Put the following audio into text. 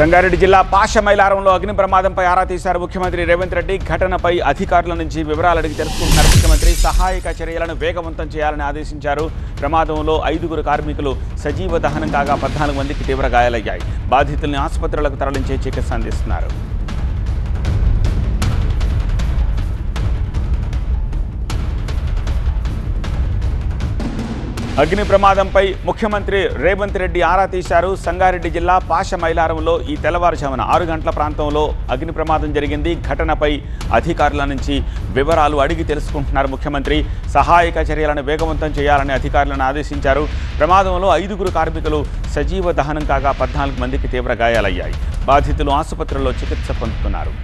రంగారెడ్డి జిల్లా పాషమైలారంలో అగ్ని ప్రమాదంపై ఆరా తీశారు ముఖ్యమంత్రి రేవంత్ రెడ్డి. ఘటనపై అధికారుల నుంచి వివరాలు అడిగి తెలుసుకుంటున్నారు ముఖ్యమంత్రి. సహాయక చర్యలను వేగవంతం చేయాలని ఆదేశించారు. ప్రమాదంలో 5 కార్మికులు సజీవ దహనం కాగా 14 మందికి తీవ్ర గాయాలయ్యాయి. బాధితుల్ని ఆసుపత్రులకు తరలించే చికిత్స అందిస్తున్నారు. అగ్ని ప్రమాదంపై ముఖ్యమంత్రి రేవంత్ రెడ్డి ఆరా తీశారు. సంగారెడ్డి జిల్లా పాషమైలారంలో ఈ తెల్లవారుజామున 6 గంటల ప్రాంతంలో అగ్ని ప్రమాదం జరిగింది. ఘటనపై అధికారుల నుంచి వివరాలు అడిగి తెలుసుకుంటున్నారు ముఖ్యమంత్రి. సహాయక చర్యలను వేగవంతం చేయాలని అధికారులను ఆదేశించారు. ప్రమాదంలో 5 కార్మికులు సజీవ దహనం కాగా 14 మందికి తీవ్ర గాయాలయ్యాయి. బాధితులు ఆసుపత్రుల్లో చికిత్స పొందుతున్నారు.